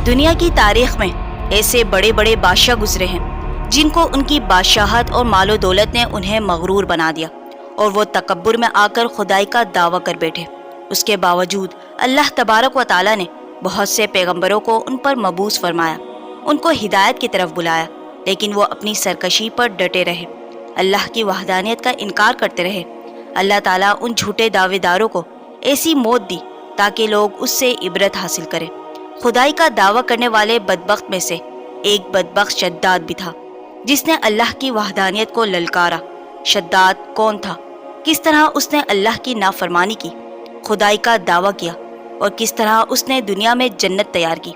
دنیا کی تاریخ میں ایسے بڑے بڑے بادشاہ گزرے ہیں جن کو ان کی بادشاہت اور مال و دولت نے انہیں مغرور بنا دیا اور وہ تکبر میں آ کر خدائی کا دعویٰ کر بیٹھے۔ اس کے باوجود اللہ تبارک و تعالیٰ نے بہت سے پیغمبروں کو ان پر مبعوث فرمایا، ان کو ہدایت کی طرف بلایا، لیکن وہ اپنی سرکشی پر ڈٹے رہے، اللہ کی وحدانیت کا انکار کرتے رہے۔ اللہ تعالیٰ ان جھوٹے دعوے داروں کو ایسی موت دی تاکہ لوگ اس سے عبرت حاصل کریں۔ خدائی کا دعویٰ کرنے والے بدبخت میں سے ایک بدبخت شداد بھی تھا، جس نے اللہ کی وحدانیت کو للکارا۔ شداد کون تھا؟ کس طرح اس نے اللہ کی نافرمانی کی، خدائی کا دعویٰ کیا، اور کس طرح اس نے دنیا میں جنت تیار کی،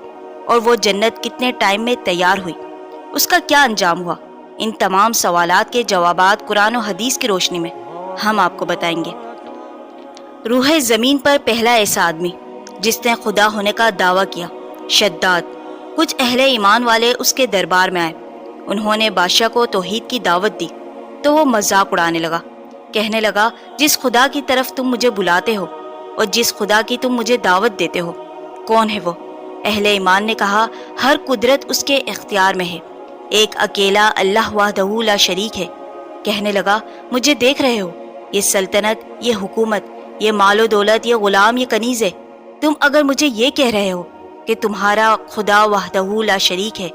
اور وہ جنت کتنے ٹائم میں تیار ہوئی، اس کا کیا انجام ہوا؟ ان تمام سوالات کے جوابات قرآن و حدیث کی روشنی میں ہم آپ کو بتائیں گے۔ روح زمین پر پہلا ایسا آدمی جس نے خدا ہونے کا دعویٰ کیا، شداد۔ کچھ اہل ایمان والے اس کے دربار میں آئے، انہوں نے بادشاہ کو توحید کی دعوت دی تو وہ مذاق اڑانے لگا، کہنے لگا جس خدا کی طرف تم مجھے بلاتے ہو اور جس خدا کی تم مجھے دعوت دیتے ہو، کون ہے وہ؟ اہل ایمان نے کہا ہر قدرت اس کے اختیار میں ہے، ایک اکیلا اللہ وحدہ لا شریک ہے۔ کہنے لگا مجھے دیکھ رہے ہو، یہ سلطنت، یہ حکومت، یہ مال و دولت، یہ غلام، یہ کنیز ہے۔ تم اگر مجھے یہ کہہ رہے ہو کہ تمہارا خدا وحدہ لا شریک ہے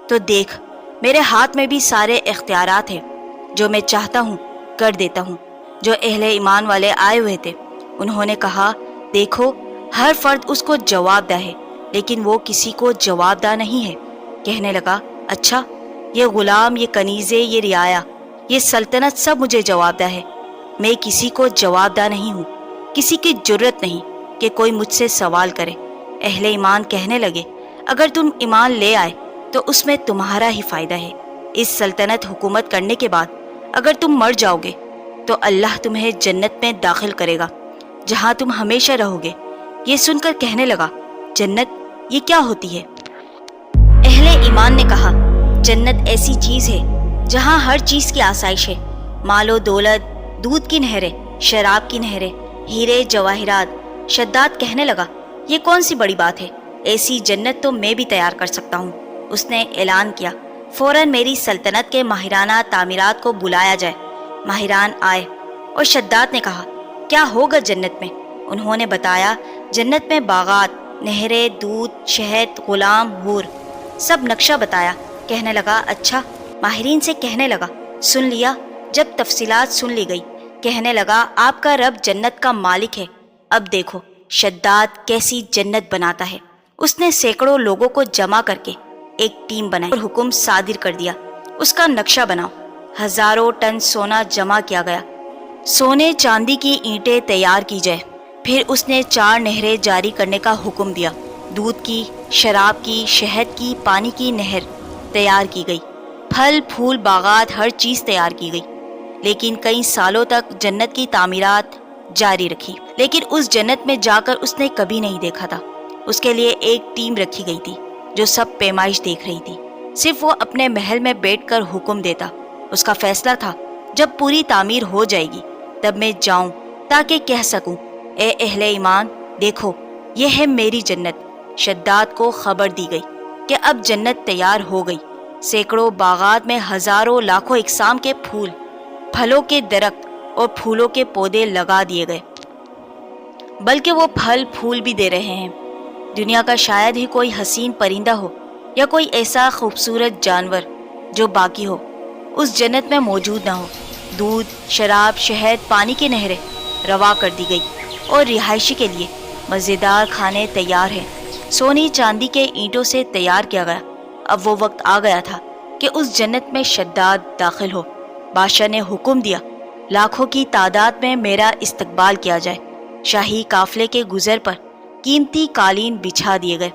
تو دیکھ میرے ہاتھ میں بھی سارے اختیارات ہیں، جو میں چاہتا ہوں کر دیتا ہوں۔ جو اہل ایمان والے آئے ہوئے تھے انہوں نے کہا دیکھو ہر فرد اس کو جواب دہ ہے، لیکن وہ کسی کو جواب دہ نہیں ہے۔ کہنے لگا اچھا، یہ غلام، یہ کنیزے، یہ رعایا، یہ سلطنت سب مجھے جواب دہ ہے، میں کسی کو جواب دہ نہیں ہوں، کسی کی جرت نہیں کہ کوئی مجھ سے سوال کرے۔ اہل ایمان کہنے لگے اگر تم ایمان لے آئے تو اس میں تمہارا ہی فائدہ ہے، اس سلطنت حکومت کرنے کے بعد اگر تم مر جاؤ گے تو اللہ تمہیں جنت میں داخل کرے گا جہاں تم ہمیشہ رہو گے۔ یہ سن کر کہنے لگا جنت یہ کیا ہوتی ہے؟ اہل ایمان نے کہا جنت ایسی چیز ہے جہاں ہر چیز کی آسائش ہے، مال و دولت، دودھ کی نہریں، شراب کی نہریں، ہیرے جواہرات۔ شداد کہنے لگا یہ کون سی بڑی بات ہے، ایسی جنت تو میں بھی تیار کر سکتا ہوں۔ اس نے اعلان کیا فوراً میری سلطنت کے ماہرانہ تعمیرات کو بلایا جائے۔ ماہران آئے اور شداد نے کہا کیا ہوگا جنت میں؟ انہوں نے بتایا جنت میں باغات، نہریں، دودھ، شہد، غلام، حور، سب نقشہ بتایا۔ کہنے لگا اچھا۔ ماہرین سے کہنے لگا سن لیا؟ جب تفصیلات سن لی گئی کہنے لگا آپ کا رب جنت کا مالک ہے، اب دیکھو شداد کیسی جنت بناتا ہے۔ اس نے سینکڑوں لوگوں کو جمع کر کے ایک ٹیم بنائی اور حکم صادر کر دیا اس کا نقشہ بناؤ۔ ہزاروں ٹن سونا جمع کیا گیا، سونے چاندی کی اینٹیں تیار کی جائے۔ پھر اس نے 4 نہریں جاری کرنے کا حکم دیا، دودھ کی، شراب کی، شہد کی، پانی کی نہر تیار کی گئی، پھل پھول باغات ہر چیز تیار کی گئی۔ لیکن کئی سالوں تک جنت کی تعمیرات جاری رکھی، لیکن اس جنت میں جا کر اس نے کبھی نہیں دیکھا تھا۔ اس کے لیے ایک ٹیم رکھی گئی تھی جو سب پیمائش دیکھ رہی تھی، صرف وہ اپنے محل میں بیٹھ کر حکم دیتا۔ اس کا فیصلہ تھا جب پوری تعمیر ہو جائے گی تب میں جاؤں تاکہ کہہ سکوں اے اہل ایمان دیکھو یہ ہے میری جنت۔ شداد کو خبر دی گئی کہ اب جنت تیار ہو گئی، سینکڑوں باغات میں ہزاروں لاکھوں اقسام کے پھول، پھلوں کے درخت اور پھولوں کے پودے لگا دیے گئے، بلکہ وہ پھل پھول بھی دے رہے ہیں۔ دنیا کا شاید ہی کوئی حسین پرندہ ہو یا کوئی ایسا خوبصورت جانور جو باقی ہو اس جنت میں موجود نہ ہو۔ دودھ، شراب، شہد، پانی کی نہریں روا کر دی گئی اور رہائشی کے لیے مزیدار کھانے تیار ہیں، سونی چاندی کے اینٹوں سے تیار کیا گیا۔ اب وہ وقت آ گیا تھا کہ اس جنت میں شداد داخل ہو۔ بادشاہ نے حکم دیا لاکھوں کی تعداد میں میرا استقبال کیا جائے۔ شاہی قافلے کے گزر پر قیمتی قالین بچھا دیے گئے۔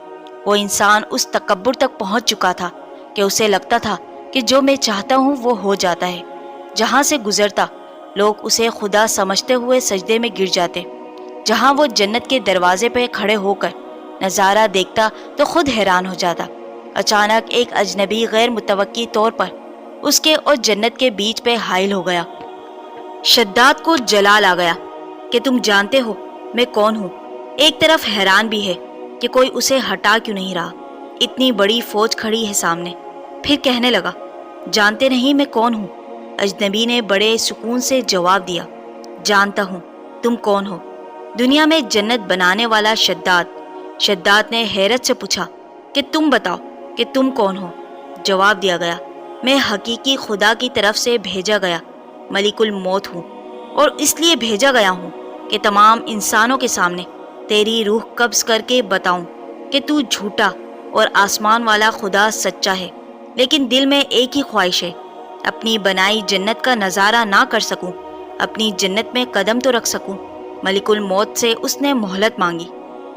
وہ انسان اس تکبر تک پہنچ چکا تھا کہ اسے لگتا تھا کہ جو میں چاہتا ہوں وہ ہو جاتا ہے۔ جہاں سے گزرتا لوگ اسے خدا سمجھتے ہوئے سجدے میں گر جاتے۔ جہاں وہ جنت کے دروازے پہ کھڑے ہو کر نظارہ دیکھتا تو خود حیران ہو جاتا۔ اچانک ایک اجنبی غیر متوقع طور پر اس کے اور جنت کے بیچ پہ حائل ہو گیا۔ شداد کو جلال آ گیا کہ تم جانتے ہو میں کون ہوں۔ ایک طرف حیران بھی ہے کہ کوئی اسے ہٹا کیوں نہیں رہا، اتنی بڑی فوج کھڑی ہے سامنے۔ پھر کہنے لگا، جانتے نہیں میں کون ہوں؟ اجنبی نے بڑے سکون سے جواب دیا، جانتا ہوں تم کون ہو، دنیا میں جنت بنانے والا شداد۔ شداد نے حیرت سے پوچھا کہ تم بتاؤ کہ تم کون ہو؟ جواب دیا گیا، میں حقیقی خدا کی طرف سے بھیجا گیا ملک الموت ہوں، اور اس لیے بھیجا گیا ہوں کہ تمام انسانوں کے سامنے تیری روح قبض کر کے بتاؤں کہ تو جھوٹا اور آسمان والا خدا سچا ہے، لیکن دل میں ایک ہی خواہش ہے، اپنی بنائی جنت کا نظارہ نہ کر سکوں، اپنی جنت میں قدم تو رکھ سکوں۔ ملک الموت سے اس نے مہلت مانگی۔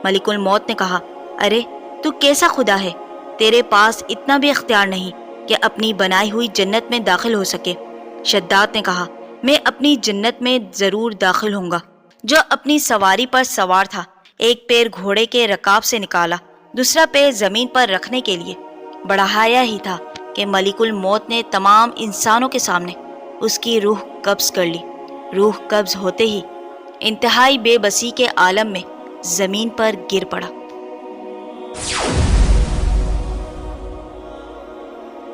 ملک الموت نے کہا، ارے تو کیسا خدا ہے، تیرے پاس اتنا بھی اختیار نہیں کہ اپنی بنائی ہوئی جنت میں داخل ہو سکے۔ شداد نے کہا، میں اپنی جنت میں ضرور داخل ہوں گا۔ جو اپنی سواری پر سوار تھا، ایک پیر گھوڑے کے رکاب سے نکالا، دوسرا پیر زمین پر رکھنے کے لیے بڑھایا ہی تھا کہ ملک الموت نے تمام انسانوں کے سامنے اس کی روح قبض کر لی۔ روح قبض ہوتے ہی انتہائی بے بسی کے عالم میں زمین پر گر پڑا۔